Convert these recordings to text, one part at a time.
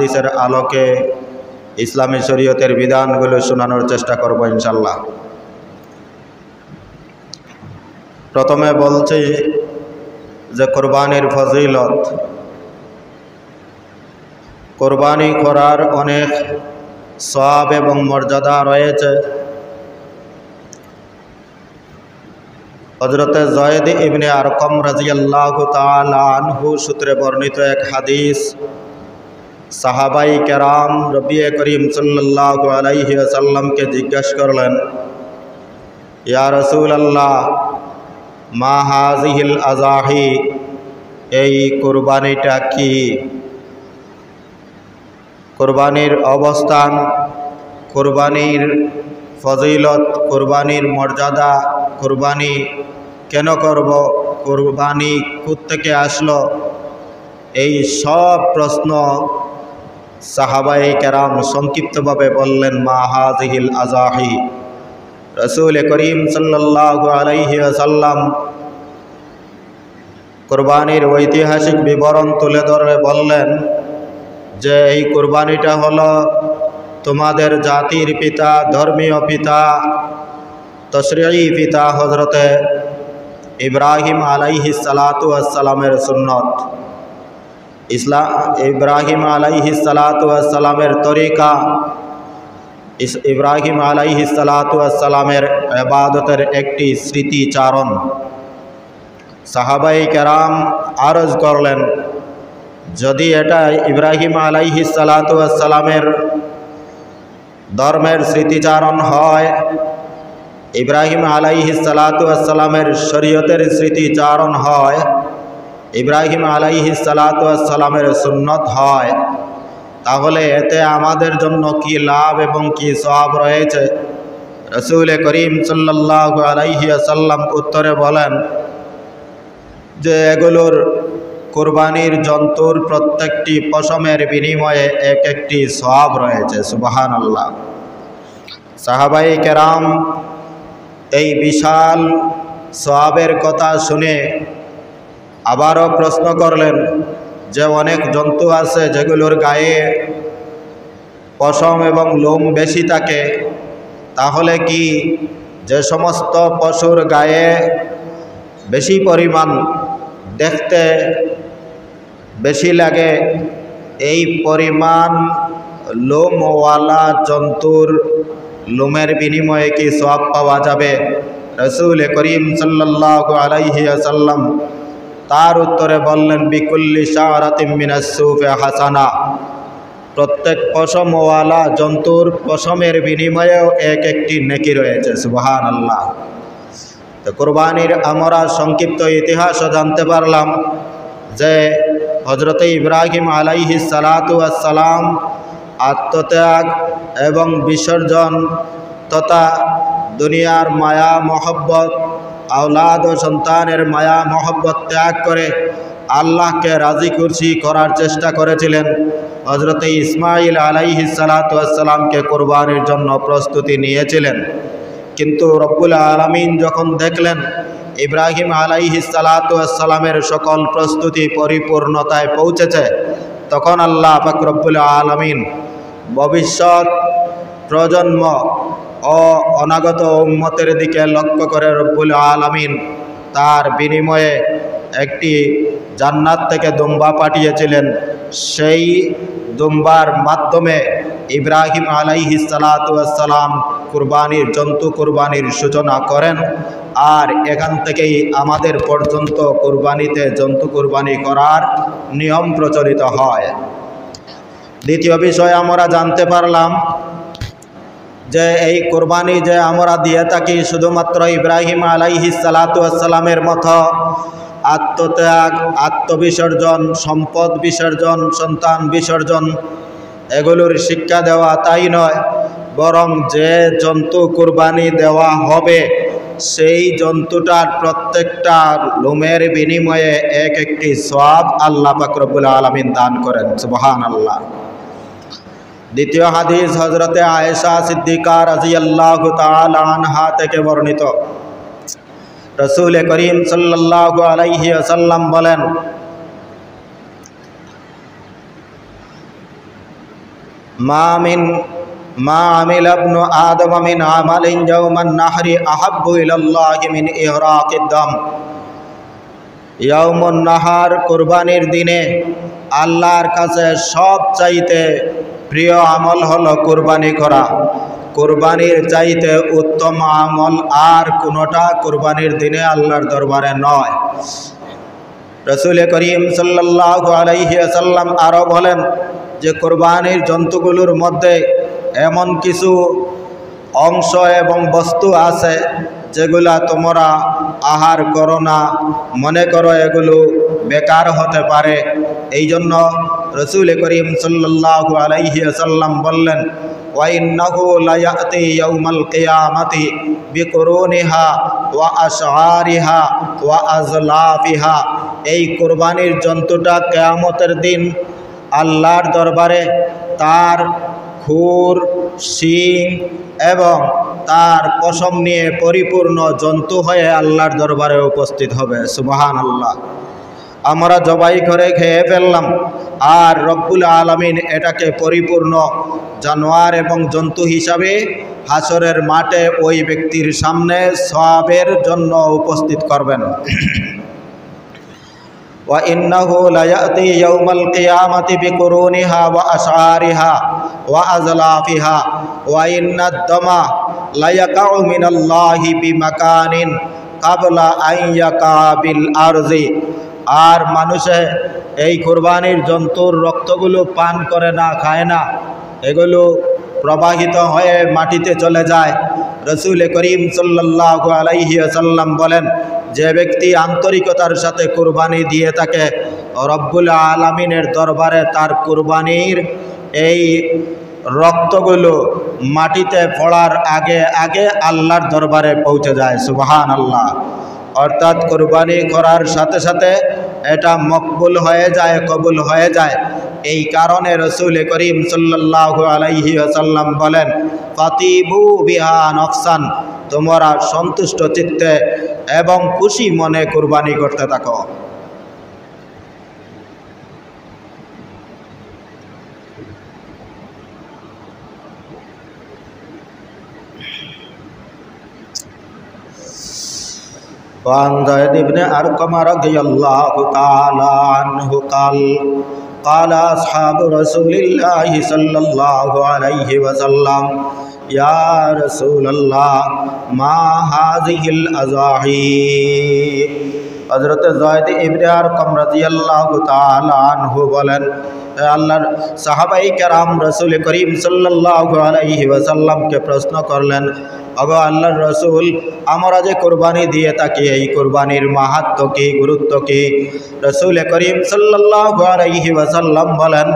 হাদিসের আলোকে ইসলামী শরীয়তের বিধানগুলো শোনানোর চেষ্টা করব ইনশাল্লাহ। প্রথমে বলছি যে কোরবানির ফজিলত। কোরবানি করার অনেক সওয়াব এবং মর্যাদা রয়েছে। হযরতে যায়েদ ইবনে আরকম রাদিয়াল্লাহু তাআলা আনহু সূত্রে বর্ণিত এক হাদিস, সাহাবাই কেরাম নবী করিম সাল্লাল্লাহু আলাইহি ওয়াসাল্লামকে জিজ্ঞাসা করলেন, ইয়া রাসূলুল্লাহ, মা হাযিহিল আযাহি, এই কুরবানিটা কি? কুরবানির অবস্থান, কুরবানির ফজিলত, কুরবানির মর্যাদা, কুরবানি কেন করব, কুরবানি কোত্থেকে আসলো, এই সব প্রশ্ন সাহাবায়ে কেরাম সংক্ষিপ্তভাবে বললেন, মা হাযিহিল আযাহি। রাসূল করিম সাল্লাল্লাহু আলাইহি ওয়াসাল্লাম কুরবানির ঐতিহাসিক বিবরণ তুলে ধরে বললেন যে এই কুরবানিটা হলো তোমাদের জাতির পিতা, ধর্মীয় পিতা, তশরিঈ পিতা হযরতে ইব্রাহিম আলাইহিস সালাতু ওয়াস সালামের সুন্নত। ইব্রাহিম আলাইহিস সালাতু ওয়াস সালামের তরিকা, ইব্রাহিম আলাইহিস সালাতু ওয়াস সালামের ইবাদতের একটি স্মৃতিচারণ। সাহাবায়ে কেরাম আরজ করলেন, যদি এটা ইব্রাহিম আলাইহিস সালাতু ওয়াস সালামের ধর্মের স্মৃতিচারণ হয়, ইব্রাহিম আলাইহিস সালাতু ওয়াস সালামের শরীয়তের স্মৃতিচারণ হয়, ইব্রাহিম আলাইহিস সালাতু ওয়াস সালামের সুন্নত হয়, তাহলে এতে আমাদের জন্য কি লাভ এবং কি সওয়াব রয়েছে? রাসূল করিম সাল্লাল্লাহু আলাইহি ওয়াসাল্লাম উত্তরে বলেন যে এগুলোর কুরবানির জন্তুর প্রত্যেকটি পশমের বিনিময়ে এক একটি সওয়াব রয়েছে। সুবহানাল্লাহ। সাহাবায়ে কেরাম এই বিশাল সওয়াবের কথা শুনে আবারও প্রশ্ন করলেন যে অনেক জন্তু আছে যেগুলোর গায়ে পশম এবং লোম বেশি থাকে, তাহলে কি যে সমস্ত পশুর গায়ে বেশি পরিমাণ দেখতে বেশি লাগে, এই পরিমাণ লোমওয়ালা জন্তুর লোমের বিনিময়ে কি সওয়াব পাওয়া যাবে? রাসূল করিম সাল্লাল্লাহু আলাইহি ওয়াসাল্লাম তার উত্তরে বললেন, বিকুল্লি শাআরাতিন মিনাস সুফি হাসানা, প্রত্যেক পশমওয়ালা জন্তুর পশমের বিনিময়েও এক একটি নেকি রয়েছে। সুবহানাল্লাহ। তো কুরবানির আমরা সংক্ষিপ্ত ইতিহাসও জানতে পারলাম যে হযরতে ইব্রাহিম আলাইহিস সালাতু ওয়াস সালাম আত্মত্যাগ এবং বিসর্জন তথা দুনিয়ার মায়া মহব্বত, আওলাদ ও সন্তানের মায়া মহব্বত ত্যাগ করে আল্লাহকে রাজি খুশি করার চেষ্টা করেছিলেন। হযরতে ইসমাঈল আলাইহিস সালাতু ওয়াস সালামকে কুরবানির জন্য প্রস্তুতি নিয়েছিলেন, কিন্তু রব্বুল আলামিন যখন দেখলেন ইব্রাহিম আলাইহিস সালাতু ওয়াস সালামের সকল প্রস্তুতি পরিপূর্ণতায় পৌঁছেছে, তখন আল্লাহ পাক রব্বুল আলামিন ভবিষ্যৎ প্রজন্ম ও অনাগত উম্মতের দিকে লক্ষ্য করে রব্বুল আলামিন তার বিনিময়ে একটি জান্নাত থেকে দুম্বা পাঠিয়েছিলেন। সেই দুম্বার মাধ্যমে ইব্রাহিম আলাইহিস সালাতু ওয়াস সালাম কুরবানির জন্তু কুরবানির সূচনা করেন, আর এখান থেকেই আমাদের পর্যন্ত কুরবানিতে জন্তু কুরবানি করার নিয়ম প্রচলিত হয়। দ্বিতীয় বিষয় আমরা জানতে পারলাম যে এই কুরবানি যে আমরা দিয়ে থাকি শুধুমাত্র ইব্রাহিম আলাইহিস সালাতু ওয়াস সালামের মতো আত্মত্যাগ, আত্মবিসর্জন, সম্পদ বিসর্জন, সন্তান বিসর্জন এগুলোর শিক্ষা দেওয়া তাই নয়, বরং যে জন্তু কুরবানি দেওয়া হবে সেই জন্তুটার প্রত্যেকটা লোমের বিনিময়ে এক একটি সওয়াব আল্লাহ পাক রব্বুল আলামিন দান করেন। সুবহানাল্লাহ। দ্বিতীয় হাদিস হযরতে আয়েশা সিদ্দিকা রাদিয়াল্লাহু তাআলা আনহা থেকে বর্ণিত। রাসূল করিম সাল্লাল্লাহু আলাইহি ওয়াসাল্লাম বলেন, মা আমিলা ইবনু আদম মিন আমালিন ইয়াওমান নাহরি আহাব্বু ইলাল্লাহি মিন ইহরাকিদ দাম। ইয়াউমুন নাহার, কুরবানির দিনে আল্লাহর কাছে সবচাইতে প্রিয় আমল হলো কুরবানি করা। কুরবানির চাইতে উত্তম আমল আর কোনোটা কুরবানির দিনে আল্লাহর দরবারে নয়। রাসূল করিম সাল্লাল্লাহু আলাইহি ওয়াসাল্লাম আরও বলেন যে কুরবানির জন্তুগুলোর মধ্যে এমন কিছু অংশ এবং বস্তু আছে যেগুলা তোমরা আহার করো না, মনে করো এগুলো বেকার হতে পারে। এই জন্য রাসূল করিম সাল্লাল্লাহু আলাইহি ওয়াসাল্লাম বললেন, ওয়া ইন্নাহু লা ইয়াতি ইয়াউমাল কিয়ামাতি বিকুরুনিহা ওয়া আশআরিহা ওয়া আজলাফিহা। এই কুরবানির জন্তুটা কিয়ামতের দিন আল্লাহর দরবারে তার খুর, শিং এবং তার পশম নিয়ে পরিপূর্ণ জন্তু হয়ে আল্লাহর দরবারে উপস্থিত হবে। সুবহানাল্লাহ। আমরা জবাই করে খেয়ে ফেললাম, আর রব্বুল আলামিন এটাকে পরিপূর্ণ জানোয়ার এবং জন্তু হিসাবে হাসরের মাঠে ওই ব্যক্তির সামনে সওয়াবের জন্য উপস্থিত করবেন। ওয়া ইন্নাহু লা ইয়াতি ইয়াউমাল কিয়ামাতি বিকুরুনিহা ওয়া আশআরিহা ওয়া আজলাফিহা ওয়া ইন্নাদ দামা লা ইয়াকাউ মিনাল্লাহি বিমাকানিন ক্বাবলা আন ইয়াকা বিল আরজি। আর মানুষে এই কুরবানির জন্তুর রক্তগুলো পান করে না, খায় না, এগুলো প্রবাহিত হয়ে মাটিতে চলে যায়। রাসূল করিম সাল্লাল্লাহু আলাইহি ওয়াসাল্লাম বলেন, যে ব্যক্তি আন্তরিকতার সাথে কুরবানি দিয়ে থাকে, রব্বুল আলামিনের দরবারে তার কুরবানির এই রক্তগুলো মাটিতে পড়ার আগে আগে আল্লাহর দরবারে পৌঁছে যায়। সুবহানাল্লাহ। অর্থাৎ কুরবানি করার সাথে সাথে এটা মকবুল হয়ে যায়, কবুল হয়ে যায়। এই কারণে রাসূল করিম সাল্লাল্লাহু আলাইহি ওয়াসাল্লাম বলেন, ফাতিবু বিহা নফসান, তোমরা সন্তুষ্ট চিত্তে এবং খুশি মনে কুরবানি করতে থাকো। وعن زيد بن أرقم رضي الله تعالى عنه قال أصحاب رسول الله صلى الله عليه وسلم يا رسول الله ما هذه الأضاحي। হযরত যায়েদ ইবনে আরকম রাদিয়াল্লাহু তাআলা আনহু বলেন, আল্লাহর সাহাবায়ে কেরাম রাসূল করিম সাল্লাল্লাহু আলাইহি ওয়াসাল্লামকে প্রশ্ন করলেন, ওগো আল্লাহর রাসূল, আমরা যে কুরবানি দিয়ে থাকি এই কুরবানির মাহাত্ম্য কি, গুরুত্ব কি? রাসূল করিম সাল্লাল্লাহু আলাইহি ওয়াসাল্লাম বলেন,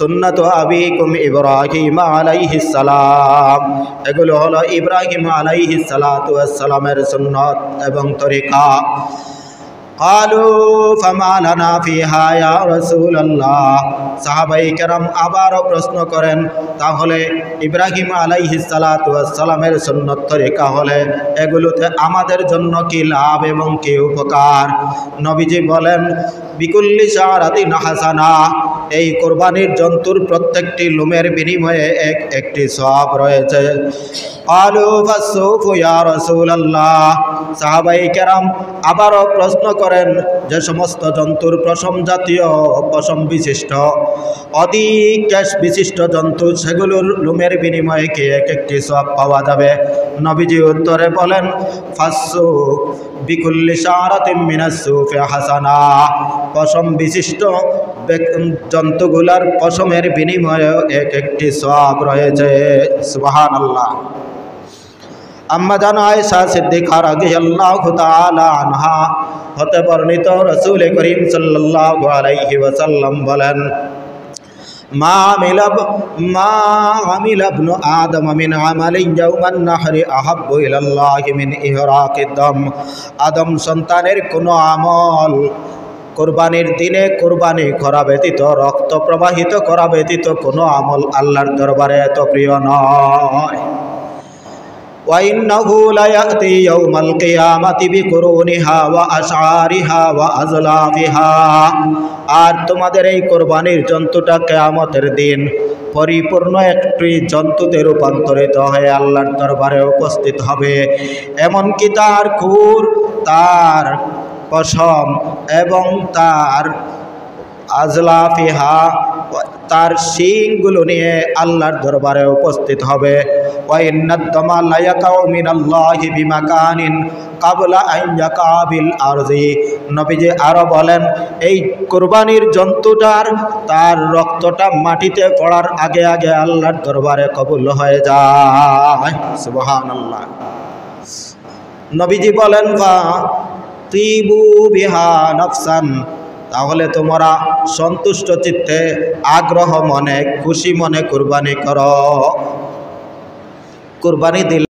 সুন্নাতু আবিকুম ইব্রাহিম আলাইহিস সালাম। এগুলো হলো ইব্রাহিম আলাইহিস সালাতু ওয়াস সালামের সুন্নাত এবং তরিকা। ক্বালু ফামা লানা ফিহা ইয়া রাসূলুল্লাহ। সাহাবায়ে কেরাম আবারও প্রশ্ন করেন, তাহলে ইব্রাহিম আলাইহিস সালাতু ওয়াস সালামের সুন্নাত তরিকা হলে এগুলোতে আমাদের জন্য কি লাভ এবং কি উপকার? নবীজি বলেন, বিকুল্লি শারাতিন হাসানা। এই কুরবানির জন্তুর প্রত্যেকটি লোমের বিনিময়ে একটি সওয়াব রয়েছে। ক্বালু ফাসসুফু ইয়া রাসূলুল্লাহ। সাহাবায়ে কেরাম আবারও প্রশ্ন করেন, যে সমস্ত জন্তুর পশম জাতীয়, পশম বিশিষ্ট, অধিক কেশ বিশিষ্ট জন্তু, সেগুলোর লোমের বিনিময়ে কি একটি সওয়াব পাওয়া যাবে? নবীজি উত্তরে বলেন, ফাসসুফ বিকুল্লি শারাতিন মিনাস সুফি হাসানা। পশম বিশিষ্ট জন্তুগুলার পশমের বিনিময়ে একটি সওয়াব রয়েছে। সুবহানাল্লাহ। আম্মা জান আয়েশা সিদ্দিকা রাদিয়াল্লাহু তাআলা আনহা হতে বর্ণিত, রাসূল করিম সাল্লাল্লাহু আলাইহি ওয়াসাল্লাম বলেন, মা আমিলা ইবনু আদম মিন আমালিন ইয়াওমান নাহরি আহাব্বু ইলাল্লাহি মিন ইহরাকিদ দাম। আদম সন্তানের কোনো আমল কুরবানির দিনে কুরবানি করা ব্যতীত, রক্ত প্রবাহিত করা ব্যতীত কোনো আমল আল্লাহর দরবারে এত প্রিয় নয়। ওয়া ইন্নাহু লা ইয়াতি ইয়াউমাল কিয়ামাতি বিকুরুনিহা ওয়া আশআরিহা ওয়া আজলাফিহা। আর তোমাদের এই কুরবানির জন্তুটা কিয়ামতের দিন পরিপূর্ণ একটি জন্তুতে রূপান্তরিত হয়ে আল্লাহর দরবারে উপস্থিত হবে। এমনকি তার খুর, তার পশম এবং তার আজলাফিহা, তার শিংগুলো নিয়ে আল্লাহর দরবারে উপস্থিত হবে। ওয়াইন্নাদ-দামা লা ইয়াকাউ মিনাল্লাহি বিমাকানিন ক্বাবলা আন ইয়াকা বিল আরজি। নবীজি আরো বলেন, এই কুরবানির জন্তুটার তার রক্তটা মাটিতে পড়ার আগে আগে আল্লাহর দরবারে কবুল হয়ে যায়। সুবহানাল্লাহ। নবীজি বলেন, বা তিবু বিহা নাফসান, তাহলে তোমরা সন্তুষ্ট চিত্তে আগ্রহ মনে খুশি মনে কুরবানি করো। কুরবানি দিলে